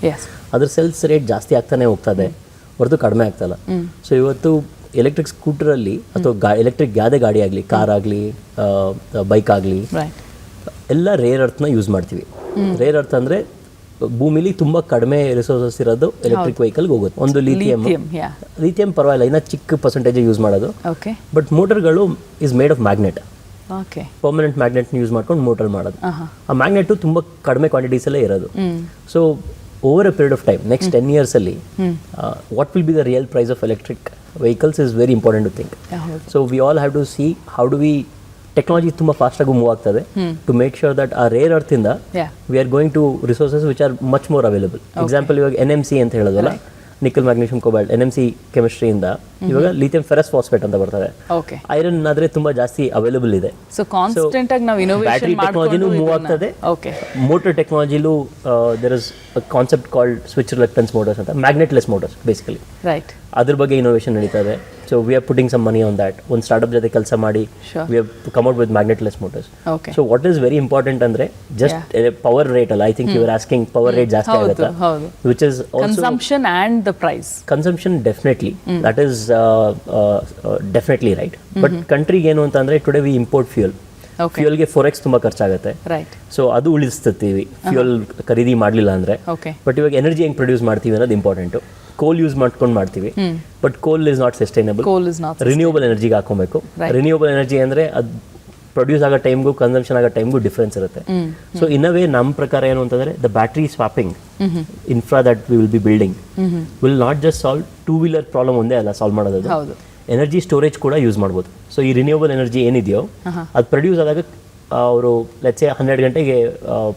B: ಅದ್ರ ಸೆಲ್ಸ್ ರೇಟ್ ಜಾಸ್ತಿ ಆಗ್ತಾನೆ ಹೋಗ್ತದೆ ಹೊರತು ಕಡಿಮೆ ಆಗ್ತಲ್ಲ. ಸೊ ಇವತ್ತು ಎಲೆಕ್ಟ್ರಿಕ್ ಸ್ಕೂಟರಲ್ಲಿ ಅಥವಾ ಎಲೆಕ್ಟ್ರಿಕ್ ಯಾವುದೇ ಗಾಡಿ ಆಗಲಿ, ಕಾರ್ ಆಗಲಿ, ಬೈಕ್ ಆಗಲಿ, ಎಲ್ಲ ರೇರ್ ಅರ್ಥನ ಯೂಸ್ ಮಾಡ್ತೀವಿ. ರೇರ್ ಅರ್ತ್ ಅಂದರೆ ಭೂಮಿಲಿ ತುಂಬ ಕಡಿಮೆ ರಿಸೋರ್ಸಸ್ ಇರೋದು ಎಲೆಕ್ಟ್ರಿಕ್ ವೆಹಿಕಲ್ಗೆ ಹೋಗುತ್ತೆ. ಒಂದು ಲಿಥಿಯಂ ಪರವಾಗಿಲ್ಲ, ಇನ್ನ ಚಿಕ್ಕ ಪರ್ಸೆಂಟೇಜ್ ಯೂಸ್ ಮಾಡೋದು. ಬಟ್ ಮೋಟರ್ಗಳು is made of magnet. Permanent ಮ್ಯಾಗ್ನೆಟ್ನ ಯೂಸ್ ಮಾಡ್ಕೊಂಡು ಮೋಟರ್ ಮಾಡೋದು. ಆ ಮ್ಯಾಗ್ನೆಟು ತುಂಬ ಕಡಿಮೆ ಕ್ವಾಂಟಿಟೀಸಲ್ಲೇ ಇರೋದು. So over a period of time, next 10 yearsಲ್ಲಿ what will be the real price of electric vehicles is very important to think. So we all have to see how do we technology ತುಂಬ ಫಾಸ್ಟಾಗಿ ಮೂವ್ ಆಗ್ತದೆ ಟು ಮೇಕ್ ಶೋರ್ ದಟ್ ಆ ರೇರ್ ಅರ್ಥಿಂದ we are going to resources which are much more available. Example ಇವಾಗ NMC ಅಂತ ಹೇಳೋದಲ್ಲ, ನಿಕಲ್ ಮ್ಯಾಗ್ನೀಷಿಯಂ ಕೋಬಾಲ್ಟ್, NMC ಕೆಮಿಸ್ಟ್ರಿಯಿಂದ ಇವಾಗ ಲಿಥಿಯಂ ಫೆರಸ್ ಫಾಸ್ಫೇಟ್ ಅಂತ ಬರ್ತದೆ. ಐರನ್ ಆದ್ರೆ ತುಂಬಾ ಜಾಸ್ತಿ ಅವೈಲಬಲ್ ಇದೆ.
A: ಸೊ ಕಾನ್ಸ್ಟೆಂಟ್ ಆಗಿ ನಾವು ಇನೋವೇಷನ್
B: ಬ್ಯಾಟರಿ ಟೆಕ್ನಾಲಜಿನೂ ಮೂವ್ ಆಗ್ತದೆ. ಮೋಟರ್ ಟೆಕ್ನಾಲಜಿಲೂ there is a concept called switch reluctance motors ಅಂತ, ಮ್ಯಾಗ್ನೆಟ್ಲೆಸ್ ಮೋಟರ್ಸ್ ಬೇಸಿಕಲಿ.
A: ರೈಟ್.
B: ಅದ್ರ ಬಗ್ಗೆ ಇನೋವೇಷನ್ ನಡೀತದೆ. So we are putting some money on that. ಒಂದು ಸ್ಟಾರ್ಟ್ಅಪ್ ಜೊತೆ ಕೆಲಸ ಮಾಡಿ we have come out with magnetless motors. So what is very important ಅಂದ್ರೆ ಜಸ್ಟ್ ಪವರ್ ರೇಟ್ ಅಲ್ಲ. I think you are asking power rate ಜಾಸ್ತಿ ಆಗುತ್ತೆ, which is also
A: consumption and the price.
B: Consumption definitely, that is definitely right. But ಕಂಟ್ರಿಗೆ ಏನು ಅಂತಂದ್ರೆ ಟುಡೇ ವಿ ಇಂಪೋರ್ಟ್ ಫ್ಯೂಯಲ್. ಫ್ಯೂಯಲ್ಗೆ 4x ತುಂಬ ಖರ್ಚಾಗುತ್ತೆ. ಸೊ ಅದು ಉಳಿಸ್ತೀವಿ ಫ್ಯೂಯಲ್ ಖರೀದಿ ಮಾಡಲಿಲ್ಲ ಅಂದರೆ. ಬಟ್ ಇವಾಗ ಎನರ್ಜಿ ಹೆಂಗೆ ಪ್ರೊಡ್ಯೂಸ್ ಮಾಡ್ತೀವಿ ಅನ್ನೋದು ಇಂಪಾರ್ಟೆಂಟು. ಕೋಲ್ ಯೂಸ್ ಮಾಡ್ಕೊಂಡು ಮಾಡ್ತೀವಿ, ಬಟ್ ಕೋಲ್ ಇಸ್ ನಾಟ್ ಸಸ್ಟೈನಬಲ್. ರಿನ್ಯೂವಬಲ್ ಎನರ್ಜಿಗೆ ಹಾಕೋಬೇಕು. ರಿನ್ಯೂವಬಲ್ ಎನರ್ಜಿ ಅಂದರೆ ಅದು ಪ್ರೊಡ್ಯೂಸ್ ಆಗೋ ಟೈಮ್ಗೂ ಕನ್ಸಂಪ್ಷನ್ ಆಗೋ ಟೈಮ್ಗೂ ಡಿಫ್ರೆನ್ಸ್ ಇರುತ್ತೆ. ಸೊ ಇನ್ ಅ ವೇ ನಮ್ಮ ಪ್ರಕಾರ ಏನು ಅಂತಂದರೆ the battery swapping infra that we will be building will not just solve two wheeler problem ಒಂದೇ ಅಲ್ಲ ಸಾಲ್ವ್ ಮಾಡೋದು. ಎನರ್ಜಿ ಸ್ಟೋರೇಜ್ ಕೂಡ ಯೂಸ್ ಮಾಡ್ಬೋದು. ಸೊ ಈ ರಿನ್ಯೂವಬಲ್ ಎನರ್ಜಿ ಏನಿದೆಯೋ ಅದು ಪ್ರೊಡ್ಯೂಸ್ ಆದಾಗ ಅವರು ಲೆಟ್ಸೆ 12 ಗಂಟೆಗೆ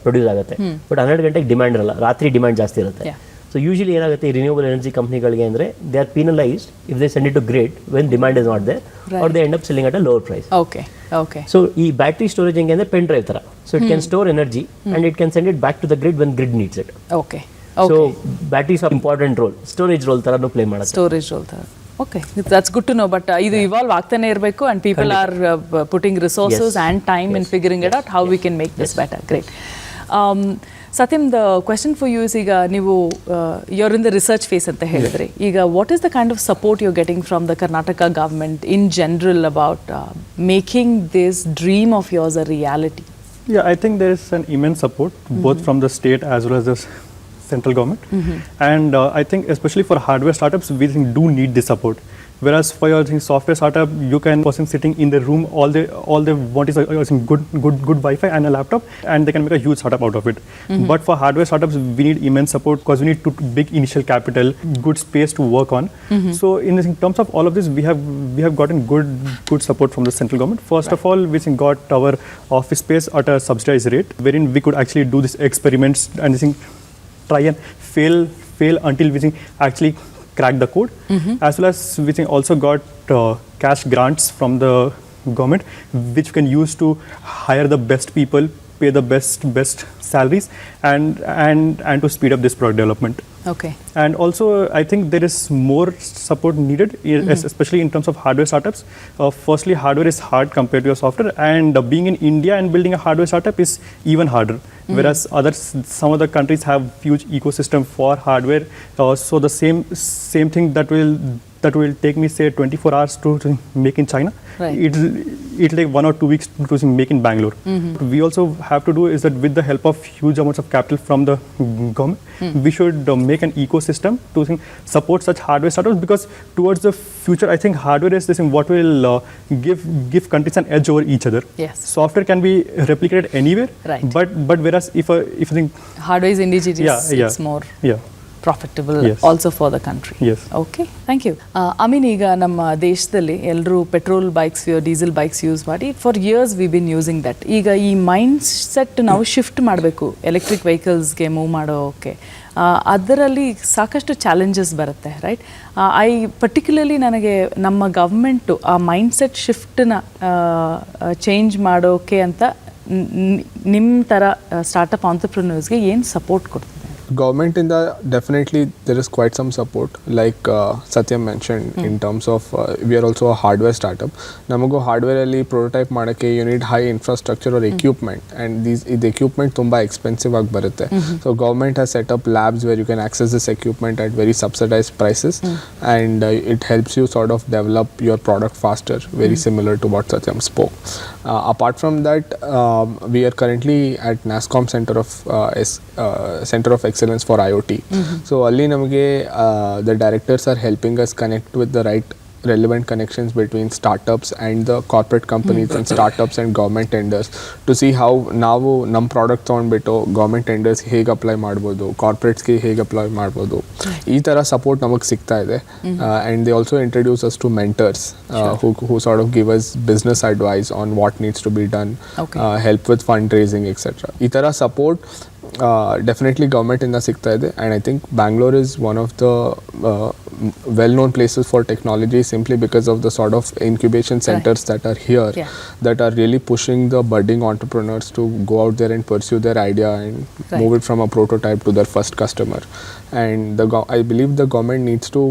B: ಪ್ರೊಡ್ಯೂಸ್ ಆಗುತ್ತೆ. ಬಟ್ 12 ಗಂಟೆಗೆ ಡಿಮ್ಯಾಂಡ್ ಇರಲ್ಲ, ರಾತ್ರಿ ಡಿಮ್ಯಾಂಡ್ ಜಾಸ್ತಿ ಇರುತ್ತೆ. ಸೊ ಯೂಶಲಿ ಏನಾಗುತ್ತೆ ಈ ರಿನ್ಯೂವಬಲ್ ಎನರ್ಜಿ ಕಂಪ್ನಿಗಳಿಗೆ ಅಂದರೆ they are penalised if they send it to grid when demand is not there are they end up selling at a lower price. So ಈ ಬ್ಯಾಟ್ರಿ ಸ್ಟೋರೇಜ್ ಹೆಂಗೆ ಅಂದರೆ ಪೆನ್ ಡ್ರೈವ್ ಥರ. So it can store energy and it can send it back to the grid when grid needs it. So batteries are important role, storage role ಥರನೂ ಪ್ಲೇ ಮಾಡುತ್ತೆ.
A: ಸ್ಟೋರೇಜ್ ರೋಲ್ ಥರ. Okay that's good to know but ಇದು ಇವಾಲ್ವ್ ಆಗ್ತಾನೆ ಇರಬೇಕು and people are putting resources and time in figuring it out how we can make this better great Satyam the question for you is ಈಗ ನೀವು you're in the research phase ಅಂತ ಹೇಳಿದ್ರಿ ಈಗ what is the kind of support you getting from the Karnataka government in general about making this dream of yours a reality?
C: Yeah, I think there is an immense support both from the state as well as the central government, and I think especially for hardware startups we do need this support. Whereas for your software startup, you can person sitting in the room, all they want is good Wi-Fi and a laptop, and they can make a huge startup out of it. But for hardware startups, we need immense support because we need big initial capital, good space to work on. So in terms of all of this, we have gotten good support from the central government. First of all, we got our office space at a subsidized rate, wherein we could actually do these experiments and try and fail until we actually crack the code, as well as we also got cash grants from the government, which we can use to hire the best people, pay the best salaries, and to speed up this product development.
A: Okay.
C: And also, I think there is more support needed, especially in terms of hardware startups. Firstly, hardware is hard compared to your software, and being in India and building a hardware startup is even harder. Whereas some other countries have huge ecosystem for hardware, so the same thing that will take me say 24 hours to make in China,
A: right.
C: it'll take 1 or 2 weeks to make in Bengaluru. We also have to do is that with the help of huge amounts of capital from the government, we should make an ecosystem to support such hardware startups, because towards the future, I think hardware is this what will give countries an edge over each other.
A: Yes.
C: Software can be replicated anywhere,
A: right.
C: But whereas if I think
A: hardware is indigenous, it's more profitable
C: yes.
A: also for the country.
C: Yes.
A: Okay, thank you. Amin, ಈಗ ನಮ್ಮ ದೇಶದಲ್ಲಿ ಎಲ್ಲರೂ petrol bikes diesel bikes use ಮಾಡಿ for years we been using that. ಈಗ ಈ ಮೈಂಡ್ ಸೆಟ್ ನಾವು ಶಿಫ್ಟ್ ಮಾಡಬೇಕು ಎಲೆಕ್ಟ್ರಿಕ್ ವೆಹಿಕಲ್ಸ್ಗೆ ಮೂವ್ ಮಾಡೋಕ್ಕೆ. ಅದರಲ್ಲಿ ಸಾಕಷ್ಟು ಚಾಲೆಂಜಸ್ ಬರುತ್ತೆ, ರೈಟ್? ಪರ್ಟಿಕ್ಯುಲರ್ಲಿ ನನಗೆ ನಮ್ಮ ಗವರ್ಮೆಂಟು ಆ ಮೈಂಡ್ ಸೆಟ್ ಶಿಫ್ಟನ್ನ ಚೇಂಜ್ ಮಾಡೋಕ್ಕೆ ಅಂತ ನಿಮ್ಮ ಥರ ಸ್ಟಾರ್ಟಪ್ ಆಂಟ್ರಪ್ರಿನರ್ಸ್ಗೆ ಏನು ಸಪೋರ್ಟ್ ಕೊಡ್ತದೆ?
D: Government in the definitely there is quite some support, like Satyam mentioned, in terms of we are also a hardware startup. Namago hardware alli prototype ಮಾಡಕ್ಕೆ you need high infrastructure or equipment, and the equipment ತುಂಬಾ expensive ಆಗಿ ಬರುತ್ತೆ. So government has set up labs where you can access this equipment at very subsidized prices, and it helps you sort of develop your product faster, very similar to what Satyam spoke. Apart from that, we are currently at NASSCOM Center of Excellence for IoT. So alli namage the directors are helping us connect with the right relevant connections between startups and the corporate companies and startups and government tenders to see how ನಾವು ನಮ್ಮ ಪ್ರಾಡಕ್ಟ್ ತೊಗೊಂಡ್ಬಿಟ್ಟು ಗೌರ್ಮೆಂಟ್ ಟೆಂಡರ್ಸ್ ಹೇಗೆ ಅಪ್ಲೈ ಮಾಡ್ಬೋದು, ಕಾರ್ಪೊರೇಟ್ಸ್ಗೆ ಹೇಗೆ ಅಪ್ಲೈ ಮಾಡ್ಬೋದು, ಈ ಥರ ಸಪೋರ್ಟ್ ನಮಗೆ ಸಿಗ್ತಾ ಇದೆ. And they also introduce us to mentors who sort of give us business advice on what needs to be done, help with fundraising, etc. ಈ ಥರ ಸಪೋರ್ಟ್ definitely government ಇಂದ ಸಿಗ್ತಾ ಇದೆ. and I think Bangalore is one of the well-known places for technology simply because of the sort of incubation centers that are here, that are really pushing the budding entrepreneurs to go out there and pursue their idea and move it from a prototype to their first customer. And I believe the government needs to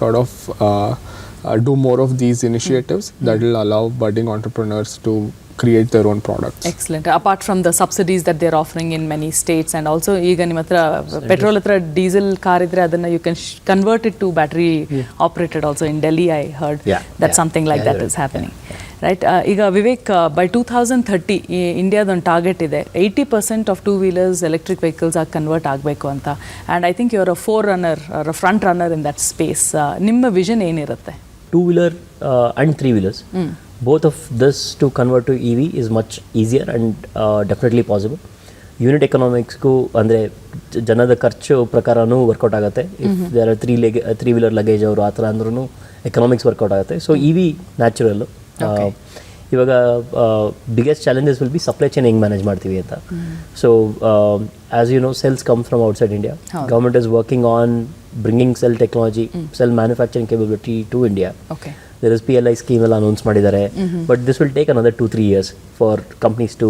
D: sort of do more of these initiatives that will allow budding entrepreneurs to create their own products.
A: Excellent. Apart from the subsidies that they're offering in many states, and also ಈಗ ನಿಮ್ಮ ಹತ್ರ ಪೆಟ್ರೋಲ್ ಹತ್ರ ಡೀಸೆಲ್ ಕಾರ್ ಇದ್ರೆ ಅದನ್ನ you can convert it to battery operated also in Delhi. I heard that something like that is happening. Right? ಈಗ ವಿವೇಕ್, by 2030 ಇಂಡಿಯಾದೊಂದು ಟಾರ್ಗೆಟ್ ಇದೆ 80% ಆಫ್ 2-wheelers ಎಲೆಕ್ಟ್ರಿಕ್ ವೆಹಿಕಲ್ಸ್ ಆಗಿ ಕನ್ವರ್ಟ್ ಆಗಬೇಕು ಅಂತ. And I think you are a forerunner or a front runner in that space. ನಿಮ್ಮ ವಿಷನ್ ಏನಿರುತ್ತೆ?
B: 2-wheeler and 3-wheelers. Both of this to convert to EV is much easier and definitely possible. Unit ಎಕನಾಮಿಕ್ಸ್ಗೂ ಅಂದರೆ ಜನದ ಖರ್ಚು ಪ್ರಕಾರನೂ ವರ್ಕೌಟ್ ಆಗುತ್ತೆ. If there are 3-wheeler luggage ಅವರು ಆ ಥರ ಅಂದ್ರೂ ಎಕನಾಮಿಕ್ಸ್ ವರ್ಕೌಟ್ ಆಗುತ್ತೆ. So EV naturally. ಇವಾಗ biggest challenges will be supply chain ಹೆಂಗೆ ಮ್ಯಾನೇಜ್ ಮಾಡ್ತೀವಿ ಅಂತ. So as you know, cells come from outside India. Government is working on bringing cell technology, cell manufacturing capability to India.
A: Okay.
B: There is PLI scheme ಎಲ್ಲ ಅನೌನ್ಸ್ ಮಾಡಿದ್ದಾರೆ. But this will take another 2-3 years for companies to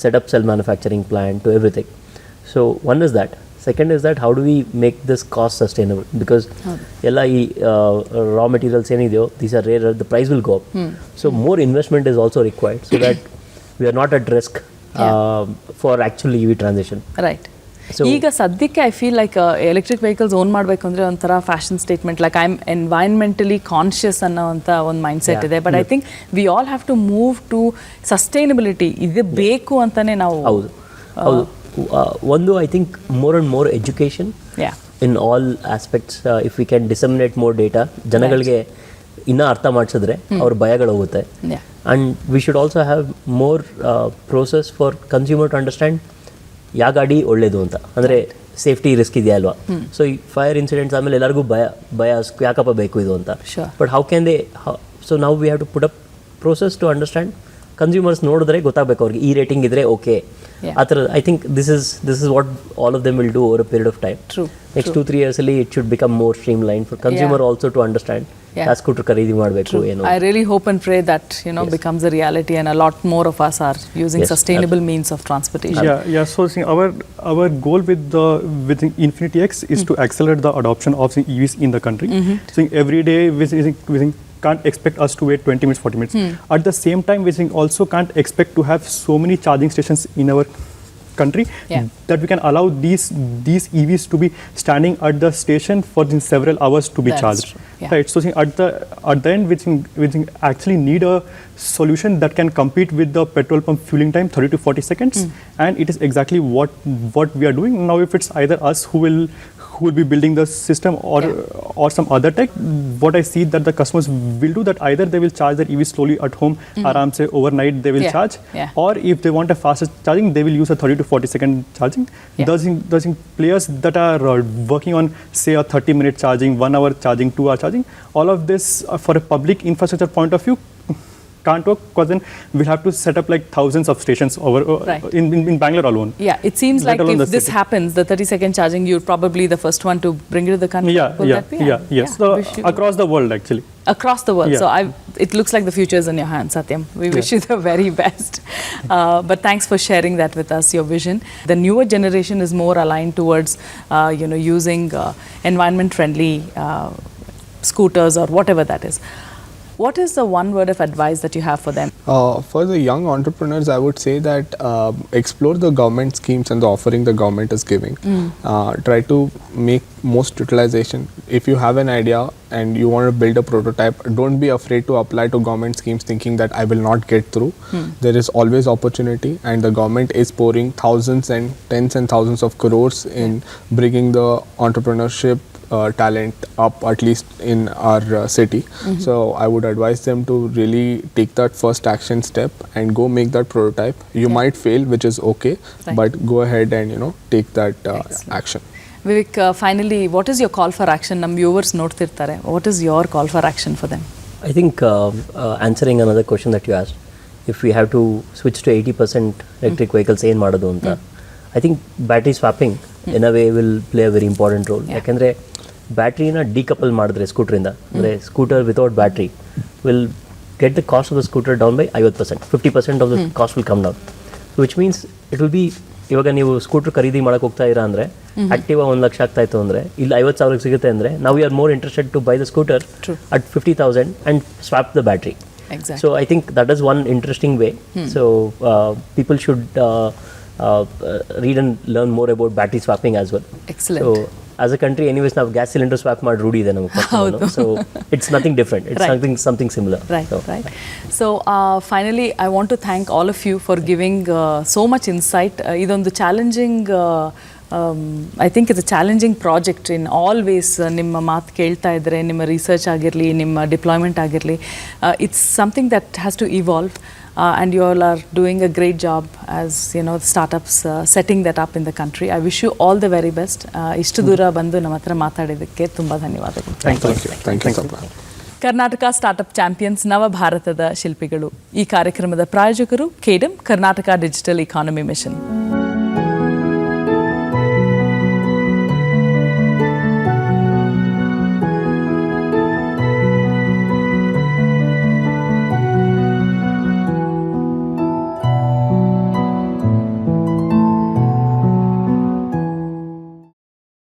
B: set up cell manufacturing plant to everything. So one is that. Second is that how do we make this cost sustainable because ಎಲ್ಲ ಈ ರಾ ಮೆಟೀರಿಯಲ್ಸ್ ಏನಿದೆಯೋ these are rare the price will go up so more investment is also required so that we are not at risk for actually E V transition.
A: Right. ಈಗ ಸದ್ಯಕ್ಕೆ I feel like electric vehicles own ಮಾಡಬೇಕು ಅಂದರೆ ಒಂಥರ fashion statement like I am environmentally conscious ಅನ್ನೋವಂಥ ಒಂದು ಮೈಂಡ್ ಸೆಟ್ ಇದೆ. But I think we all have to move to sustainability. ಇದು ಬೇಕು ಅಂತಲೇ ನಾವು.
B: ಹೌದು ಹೌದು. ಒಂದು I think more and more education in all aspects. If we can disseminate more data ಜನಗಳಿಗೆ ಇನ್ನೂ ಅರ್ಥ ಮಾಡಿಸಿದ್ರೆ ಅವ್ರ ಭಯಗಳು ಹೋಗುತ್ತೆ. And we should also have more process for consumer to understand ಯಾವ ಗಾಡಿ ಒಳ್ಳೇದು ಅಂತ. ಅಂದರೆ ಸೇಫ್ಟಿ ರಿಸ್ಕ್ ಇದೆಯಾ ಅಲ್ವಾ. ಸೊ ಈ ಫೈರ್ ಇನ್ಸಿಡೆಂಟ್ಸ್ ಆದಮೇಲೆ ಎಲ್ಲರಿಗೂ ಭಯ ಯಾಕಪ್ಪ ಬೇಕು ಇದು ಅಂತ. But how can they so ನಾವು we have to put up process to understand. Consumers ನೋಡಿದ್ರೆ ಗೊತ್ತಾಗಬೇಕು ಅವ್ರಿಗೆ ಈ ರೇಟಿಂಗ್ ಇದ್ರೆ ಓಕೆ ಆ ಥರ. I think this is what all of them will do over a period of time. Next 2-3 years ಅಲ್ಲಿ it should become more streamline for consumer also to understand ಯಾವ ಸ್ಕೂಟರ್ ಖರೀದಿ ಮಾಡಬೇಕು ಏನು.
A: I really hope and pray that becomes a reality and a lot more of us are using sustainable means of transportation.
C: Yeah. So our goal with Infinity X is to accelerate the adoption of EVs in the country. So every day we can't expect us to wait 20 minutes, 40 minutes. At the same time, we also can't expect to have so many charging stations in our country that we can allow these EVs to be standing at the station for several hours to be charged. Right. So at the end, we actually need a solution that can compete with the petrol pump fueling time 30 to 40 seconds, and it is exactly what we are doing now. If it's either us who will be building the system or some other tech, what I see that the customers will do that either they will charge their EV slowly at home, aram se overnight they will charge, or if they want a faster charging, they will use a 30 to 40 second charging. Those players that are working on say a 30-minute charging, 1 hour charging, 2 hour charging, all of this for a public infrastructure point of view can't work, because then we'll have to set up like thousands of stations over in Bangalore alone.
A: Yeah, it seems like if this happens, the 30-second charging, you're probably the first one to bring it to the country.
C: Yes. So across the world actually.
A: Across the world. So it looks like the future is in your hands, Satyam. We wish you the very best. But thanks for sharing that with us, your vision. The newer generation is more aligned towards, using environment-friendly scooters or whatever that is. What is the one word of advice that you have for them?
D: For the young entrepreneurs, I would say that explore the government schemes and the offering the government is giving. Try to make most utilization. If you have an idea and you want to build a prototype, don't be afraid to apply to government schemes thinking that I will not get through. There is always opportunity, and the government is pouring thousands and tens and thousands of crores in bringing the entrepreneurship talent up, at least in our city. So I would advise them to really take that first action step and go make that prototype. You might fail, which is okay, but go ahead and take that action.
A: Vivek, finally, what is your call for action? Nam viewers noಡ್ತಿರ್ತಾರೆ. What is your call for action for them?
B: I think answering another question that you asked, if we have to switch to 80% electric vehicles, ಏನು ಮಾಡೋದು ಅಂತ. I think battery swapping in a way will play a very important role. ಯಾಕಂದರೆ ಬ್ಯಾಟ್ರಿನ ಡಿಕಪಲ್ ಮಾಡಿದ್ರೆ ಸ್ಕೂಟ್ರಿಂದ, ಅಂದರೆ scooter without battery will get the cost of the scooter down by 50%. 50% of the cost will come down. Which means it will be, ಇವಾಗ ನೀವು ಸ್ಕೂಟರ್ ಖರೀದಿ ಮಾಡಕ್ಕೆ ಹೋಗ್ತಾ ಇರಾ ಅಂದರೆ ಆಕ್ಟಿವಾ 1 ಲಕ್ಷ ಆಗ್ತಾಯಿತ್ತು ಅಂದರೆ ಇಲ್ಲಿ 50,000 ಸಿಗುತ್ತೆ ಅಂದರೆ ನಾವು we are more interested to buy the scooter at 50,000 and swap the battery. So I think that is one interesting way. So people should read and learn more about battery swapping as well.
A: Excellent.
B: So as a country anyways ನಾವು ಗ್ಯಾಸ್ ಸಿಲಿಂಡರ್ ಸ್ವಾಪ್ ಮಾಡಿ ರೂಢಿ ಇದೆ ನಮಗೆ. So it's nothing different, it's something similar.
A: Right. So finally I want to thank all of you for giving so much insight. ಇದೊಂದು challenging I think it's a challenging project in all ways. ನಿಮ್ಮ ಮಾತು ಕೇಳ್ತಾ ಇದ್ದರೆ, ನಿಮ್ಮ ರಿಸರ್ಚ್ ಆಗಿರಲಿ, ನಿಮ್ಮ ಡಿಪ್ಲಾಯ್ಮೆಂಟ್ ಆಗಿರಲಿ, it's something that has to evolve. And you all are doing a great job as startups setting that up in the country. I wish you all the very best. ಇಷ್ಟು ದೂರ ಬಂದು ನಮ್ಮ ಹತ್ರ ಮಾತಾಡಿದ್ದಕ್ಕೆ ತುಂಬ ಧನ್ಯವಾದಗಳು.
D: Thank you.
A: Karnataka startup champions ನವ ಭಾರತದ ಶಿಲ್ಪಿಗಳು. ಈ ಕಾರ್ಯಕ್ರಮದ ಪ್ರಾಯೋಜಕರು KDM, Karnataka digital economy mission.